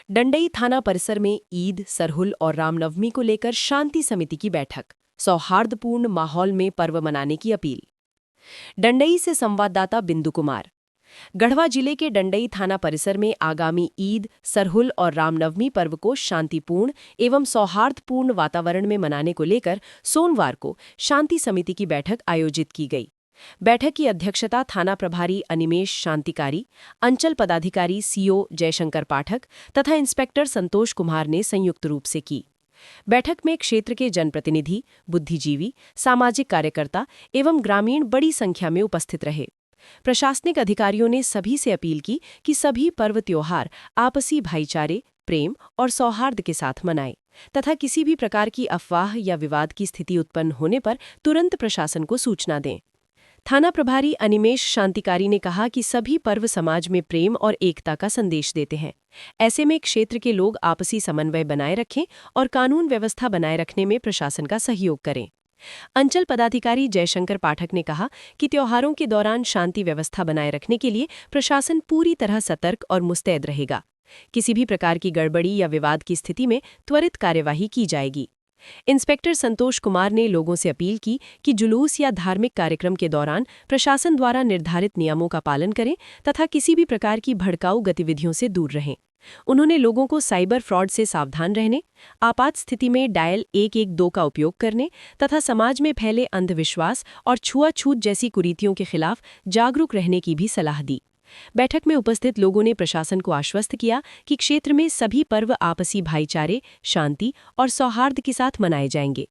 डंडई थाना परिसर में ईद, सरहुल और रामनवमी को लेकर शांति समिति की बैठक। सौहार्दपूर्ण माहौल में पर्व मनाने की अपील। डंडई से संवाददाता बिंदु कुमार। गढ़वा जिले के डंडई थाना परिसर में आगामी ईद, सरहुल और रामनवमी पर्व को शांतिपूर्ण एवं सौहार्दपूर्ण वातावरण में मनाने को लेकर सोमवार को शांति समिति की बैठक आयोजित की गई। बैठक की अध्यक्षता थाना प्रभारी अनिमेश शांतिकारी, अंचल पदाधिकारी सीओ जयशंकर पाठक तथा इंस्पेक्टर संतोष कुमार ने संयुक्त रूप से की। बैठक में क्षेत्र के जनप्रतिनिधि, बुद्धिजीवी, सामाजिक कार्यकर्ता एवं ग्रामीण बड़ी संख्या में उपस्थित रहे। प्रशासनिक अधिकारियों ने सभी से अपील की कि सभी पर्व त्योहार आपसी भाईचारे, प्रेम और सौहार्द के साथ मनाएं तथा किसी भी प्रकार की अफवाह या विवाद की स्थिति उत्पन्न होने पर तुरंत प्रशासन को सूचना दें। थाना प्रभारी अनिमेश शांतिकारी ने कहा कि सभी पर्व समाज में प्रेम और एकता का संदेश देते हैं। ऐसे में क्षेत्र के लोग आपसी समन्वय बनाए रखें और कानून व्यवस्था बनाए रखने में प्रशासन का सहयोग करें। अंचल पदाधिकारी जयशंकर पाठक ने कहा कि त्योहारों के दौरान शांति व्यवस्था बनाए रखने के लिए प्रशासन पूरी तरह सतर्क और मुस्तैद रहेगा। किसी भी प्रकार की गड़बड़ी या विवाद की स्थिति में त्वरित कार्यवाही की जाएगी। इंस्पेक्टर संतोष कुमार ने लोगों से अपील की कि जुलूस या धार्मिक कार्यक्रम के दौरान प्रशासन द्वारा निर्धारित नियमों का पालन करें तथा किसी भी प्रकार की भड़काऊ गतिविधियों से दूर रहें। उन्होंने लोगों को साइबर फ्रॉड से सावधान रहने, आपात स्थिति में डायल 112 का उपयोग करने तथा समाज में फैले अंधविश्वास और छुआछूत जैसी कुरीतियों के खिलाफ जागरूक रहने की भी सलाह दी। बैठक में उपस्थित लोगों ने प्रशासन को आश्वस्त किया कि क्षेत्र में सभी पर्व आपसी भाईचारे, शांति और सौहार्द के साथ मनाए जाएंगे।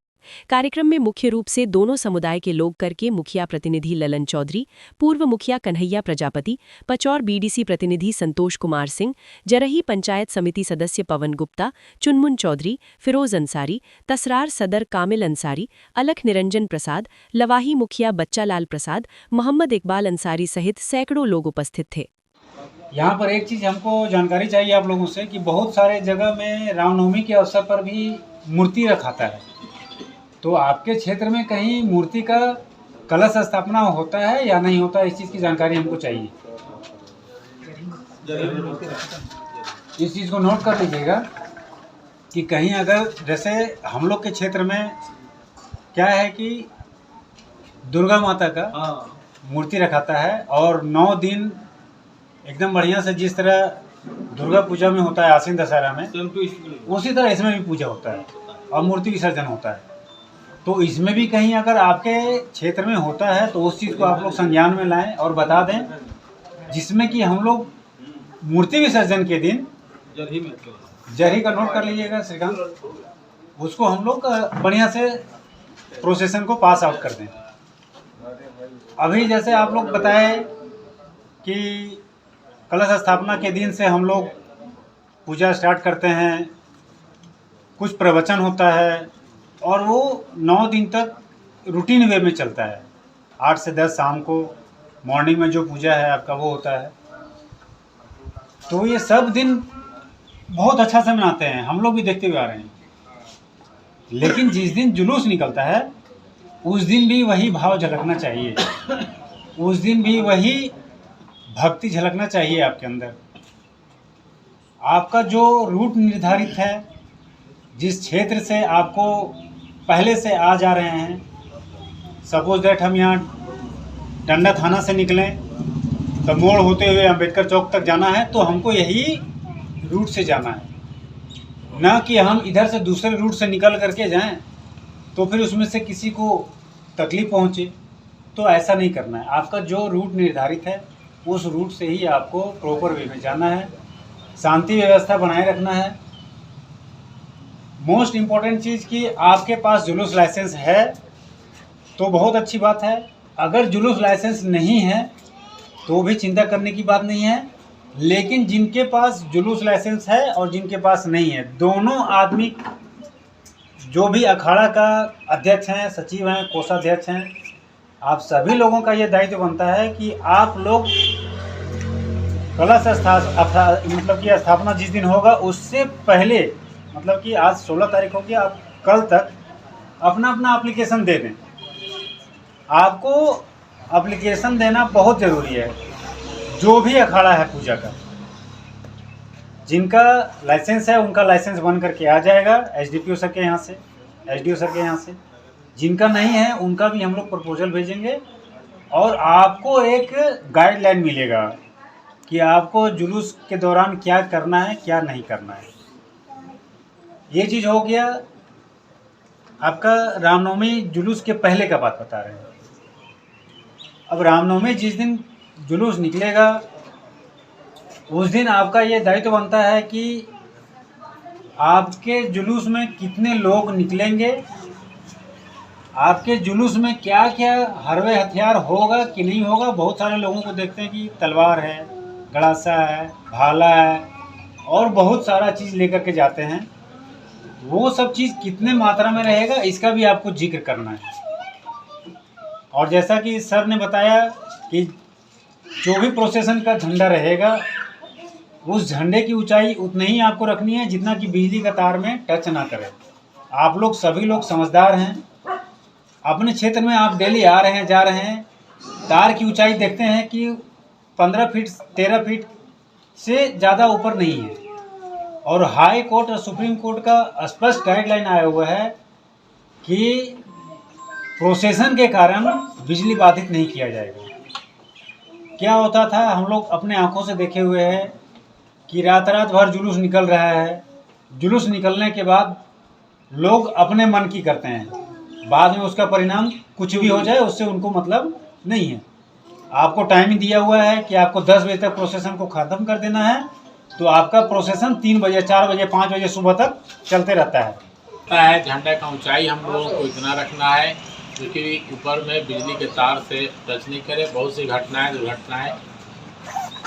कार्यक्रम में मुख्य रूप से दोनों समुदाय के लोग करके मुखिया प्रतिनिधि ललन चौधरी, पूर्व मुखिया कन्हैया प्रजापति, पचौर बीडीसी प्रतिनिधि संतोष कुमार सिंह, जरही पंचायत समिति सदस्य पवन गुप्ता, चुनमुन चौधरी, फिरोज अंसारी, तसरार सदर कामिल अंसारी, अलख निरंजन प्रसाद, लवाही मुखिया बच्चालाल प्रसाद, मोहम्मद इकबाल अंसारी सहित सैकड़ों लोग उपस्थित थे। यहाँ पर एक चीज़ हमको जानकारी चाहिए आप लोगों से कि बहुत सारे जगह में रामनवमी के अवसर पर भी मूर्ति रखाता है, तो आपके क्षेत्र में कहीं मूर्ति का कलश स्थापना होता है या नहीं होता है, इस चीज़ की जानकारी हमको चाहिए। इस चीज़ को नोट कर लीजिएगा कि कहीं अगर जैसे हम लोग के क्षेत्र में क्या है कि दुर्गा माता का मूर्ति रखाता है और 9 दिन एकदम बढ़िया से जिस तरह दुर्गा पूजा में होता है आश्विन दशहरा में, उसी तरह इसमें भी पूजा होता है और मूर्ति विसर्जन होता है। तो इसमें भी कहीं अगर आपके क्षेत्र में होता है तो उस चीज़ को आप लोग संज्ञान में लाएं और बता दें, जिसमें कि हम लोग मूर्ति विसर्जन के दिन जरही का नोट कर लीजिएगा श्रीकांत, उसको हम लोग बढ़िया से प्रोसेसन को पास आउट कर दें। अभी जैसे आप लोग बताए कि कलश स्थापना के दिन से हम लोग पूजा स्टार्ट करते हैं, कुछ प्रवचन होता है और वो 9 दिन तक रूटीन वे में चलता है। 8 से 10 शाम को मॉर्निंग में जो पूजा है आपका वो होता है। तो ये सब दिन बहुत अच्छा से मनाते हैं, हम लोग भी देखते हुए आ रहे हैं। लेकिन जिस दिन जुलूस निकलता है उस दिन भी वही भाव झलकना चाहिए, उस दिन भी वही भक्ति झलकना चाहिए आपके अंदर। आपका जो रूट निर्धारित है, जिस क्षेत्र से आपको पहले से आ जा रहे हैं, सपोज दैट हम यहाँ डंडा थाना से निकलें तो मोड़ होते हुए अंबेडकर चौक तक जाना है, तो हमको यही रूट से जाना है, ना कि हम इधर से दूसरे रूट से निकल करके जाएं तो फिर उसमें से किसी को तकलीफ पहुंचे। तो ऐसा नहीं करना है। आपका जो रूट निर्धारित है उस रूट से ही आपको प्रॉपर वे में जाना है, शांति व्यवस्था बनाए रखना है। मोस्ट इम्पॉर्टेंट चीज़ कि आपके पास जुलूस लाइसेंस है तो बहुत अच्छी बात है, अगर जुलूस लाइसेंस नहीं है तो भी चिंता करने की बात नहीं है। लेकिन जिनके पास जुलूस लाइसेंस है और जिनके पास नहीं है, दोनों आदमी जो भी अखाड़ा का अध्यक्ष हैं, सचिव हैं, कोषाध्यक्ष हैं, आप सभी लोगों का ये दायित्व बनता है कि आप लोग कलश मतलब कि स्थापना जिस दिन होगा उससे पहले, मतलब कि आज 16 तारीख होगी, आप कल तक अपना अपना एप्लीकेशन दे दें। आपको एप्लीकेशन देना बहुत ज़रूरी है, जो भी अखाड़ा है पूजा का। जिनका लाइसेंस है उनका लाइसेंस बन करके आ जाएगा एसडीपीओ सर के यहाँ से, एसडीओ सर के यहाँ से। जिनका नहीं है उनका भी हम लोग प्रपोजल भेजेंगे और आपको एक गाइडलाइन मिलेगा कि आपको जुलूस के दौरान क्या करना है क्या नहीं करना है। ये चीज़ हो गया आपका रामनवमी जुलूस के पहले का बात बता रहे हैं। अब रामनवमी जिस दिन जुलूस निकलेगा उस दिन आपका ये दायित्व बनता है कि आपके जुलूस में कितने लोग निकलेंगे, आपके जुलूस में क्या क्या हरवे हथियार होगा कि नहीं होगा। बहुत सारे लोगों को देखते हैं कि तलवार है, गड़ासा है, भाला है और बहुत सारा चीज़ लेकर के जाते हैं। वो सब चीज़ कितने मात्रा में रहेगा इसका भी आपको जिक्र करना है। और जैसा कि सर ने बताया कि जो भी प्रोसेसन का झंडा रहेगा उस झंडे की ऊंचाई उतनी ही आपको रखनी है जितना कि बिजली का तार में टच ना करे। आप लोग सभी लोग समझदार हैं, अपने क्षेत्र में आप डेली आ रहे हैं जा रहे हैं, तार की ऊंचाई देखते हैं कि 15 फीट 13 फीट से ज़्यादा ऊपर नहीं है। और हाई कोर्ट और सुप्रीम कोर्ट का स्पष्ट गाइडलाइन आया हुआ है कि प्रोसेसन के कारण बिजली बाधित नहीं किया जाएगा। क्या होता था हम लोग अपने आंखों से देखे हुए हैं कि रात रात भर जुलूस निकल रहा है, जुलूस निकलने के बाद लोग अपने मन की करते हैं, बाद में उसका परिणाम कुछ भी हो जाए उससे उनको मतलब नहीं है। आपको टाइम दिया हुआ है कि आपको 10 बजे तक प्रोसेसन को ख़त्म कर देना है, तो आपका प्रोसेसन 3 बजे 4 बजे 5 बजे सुबह तक चलते रहता है। झंडा का ऊंचाई हम लोगों को इतना रखना है क्योंकि ऊपर में बिजली के तार से टच नहीं करे। बहुत सी घटनाएं दुर्घटनाएं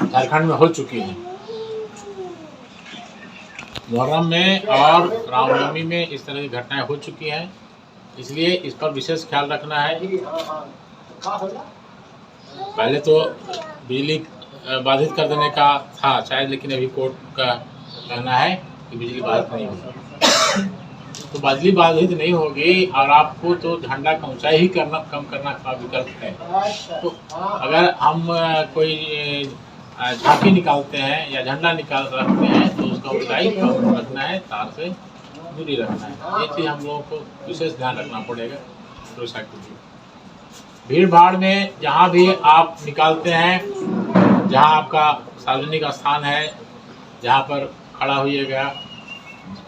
झारखंड में हो चुकी हैं। मुहर्रम में और रामनवमी में इस तरह की घटनाएं हो चुकी हैं, इसलिए इस पर विशेष ख्याल रखना है। पहले तो बिजली बाधित कर देने का था शायद, लेकिन अभी कोर्ट का कहना है कि बिजली बाधित नहीं होगी। तो बिजली बाधित नहीं होगी और आपको तो झंडा का ऊंचाई ही कम करना का विकल्प है। तो अगर हम कोई झांकी निकालते हैं या झंडा रखते हैं तो उसका ऊंचाई कम रखना है, तार से दूरी रखना है। ये चीज़ हम लोगों को विशेष ध्यान रखना पड़ेगा सुरक्षा के लिए। भीड़ भाड़ में जहाँ भी आप निकालते हैं, जहाँ आपका सार्वजनिक स्थान है, जहाँ पर खड़ा होइएगा,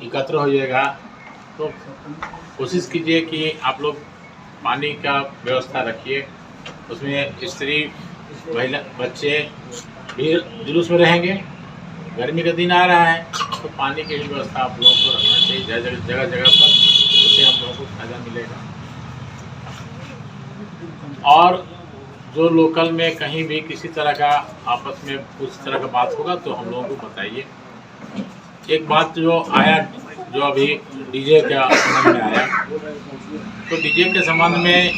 एकत्र होइएगा, तो कोशिश कीजिए कि आप लोग पानी का व्यवस्था रखिए। उसमें स्त्री, महिला, बच्चे भी जुलूस में रहेंगे। गर्मी का दिन आ रहा है तो पानी की भी व्यवस्था आप लोगों को रखना चाहिए जगह जगह पर, उससे हम लोगों को फायदा मिलेगा। और जो लोकल में कहीं भी किसी तरह का आपस में कुछ तरह का बात होगा तो हम लोगों को बताइए। एक बात जो आया, जो अभी डीजे का संबंध में आया, तो डीजे के संबंध में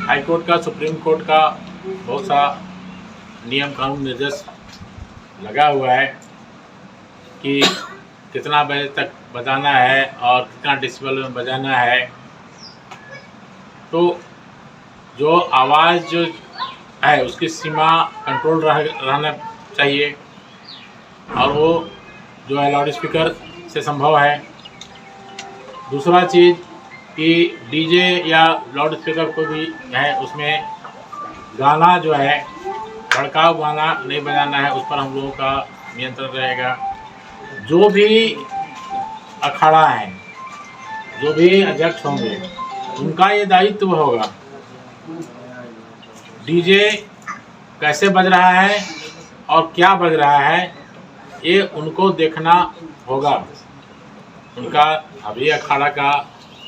हाई कोर्ट का, सुप्रीम कोर्ट का बहुत सा नियम कानून निर्देश लगा हुआ है कि कितना बजे तक बजाना है और कितना डेसिबल में बजाना है। तो जो आवाज़ जो है उसकी सीमा कंट्रोल रहना चाहिए, और वो जो है लाउड स्पीकर से संभव है। दूसरा चीज़ कि डीजे या लाउड स्पीकर को भी है उसमें गाना जो है भड़काऊ गाना नहीं बजाना है, उस पर हम लोगों का नियंत्रण रहेगा। जो भी अखाड़ा है, जो भी अध्यक्ष होंगे, उनका ये दायित्व होगा डीजे कैसे बज रहा है और क्या बज रहा है ये उनको देखना होगा। उनका अभी अखाड़ा का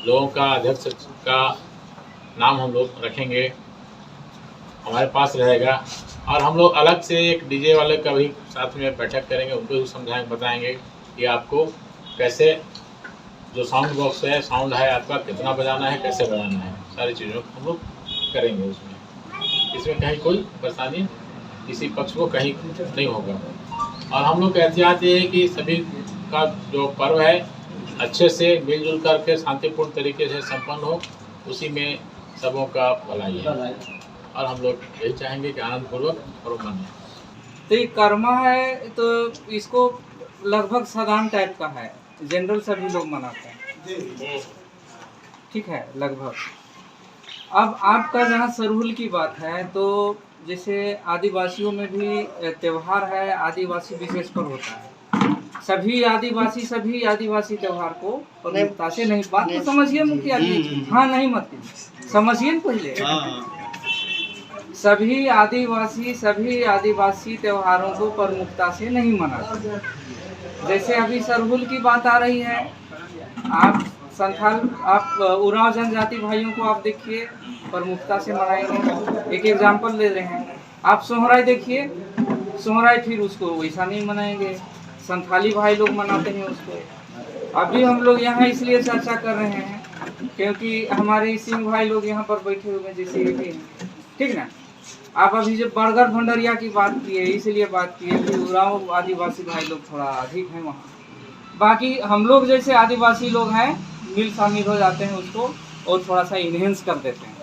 लोगों का अध्यक्ष का नाम हम लोग रखेंगे, हमारे पास रहेगा। और हम लोग अलग से एक डीजे वाले का भी साथ में बैठक करेंगे, उनको भी समझाएंगे, बताएंगे कि आपको कैसे जो साउंड बॉक्स है, साउंड है आपका, कितना बजाना है, कैसे बजाना है, सारी चीज़ों को हम लोग करेंगे। इसमें कहीं कोई परेशानी किसी पक्ष को कहीं नहीं होगा। और हम लोग का एहतियात ये है कि सभी का जो पर्व है अच्छे से मिलजुल करके शांतिपूर्ण तरीके से संपन्न हो, उसी में सबों का भलाई है। और हम लोग यही चाहेंगे कि आनंदपूर्वक पर्व मनाएं। तो ये कर्मा है तो इसको लगभग साधारण टाइप का है, जनरल सभी लोग मनाते हैं, ठीक है लगभग। अब आपका जहाँ सरहुल की बात है, तो जैसे आदिवासियों में भी त्यौहार है, आदिवासी विशेष पर होता है। सभी आदिवासी त्यौहार को प्रमुखता से नहीं, बात को समझिए मुखिया जी, हाँ नहीं मत समझिए न पहले। सभी आदिवासी त्योहारों को प्रमुखता से नहीं मनाते। जैसे अभी सरहुल की बात आ रही है, आप संथाल, आप उरांव जनजाति भाइयों को आप देखिए प्रमुखता से मनाएंगे। एक एग्जाम्पल ले रहे हैं, आप सोहराई देखिए, सोहराई फिर उसको वैसा नहीं मनाएंगे, संथाली भाई लोग मनाते हैं उसको। अभी हम लोग यहाँ इसलिए चर्चा कर रहे हैं क्योंकि हमारे सिंह भाई लोग यहाँ पर बैठे हुए हैं, जैसे ये भी हैं, ठीक ना। आप अभी जो बरगढ़ भंडरिया की बात की है, इसलिए बात की है कि उरांव आदिवासी भाई लोग थोड़ा अधिक हैं वहाँ। बाकी हम लोग जैसे आदिवासी लोग हैं, मिल शामिल हो जाते हैं उसको और थोड़ा सा इन्हेंस कर देते हैं।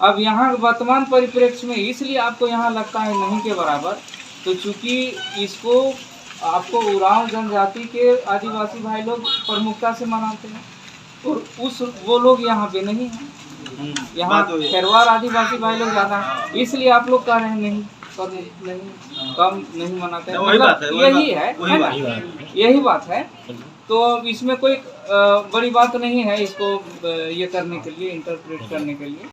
अब यहाँ वर्तमान परिप्रेक्ष्य में इसलिए आपको यहाँ लगता है नहीं के बराबर, तो चूँकि इसको आपको उरांव जनजाति के आदिवासी भाई लोग प्रमुखता से मनाते हैं और वो लोग यहाँ पे नहीं हैं, यहाँ खेरवार आदिवासी भाई लोग ज़्यादा हैं, इसलिए आप लोग कह रहे हैं नहीं कम नहीं मनाते हैं। मतलब यही है ना, यही बात है। तो इसमें कोई बड़ी बात नहीं है इसको ये करने के लिए, इंटरप्रेट करने के लिए।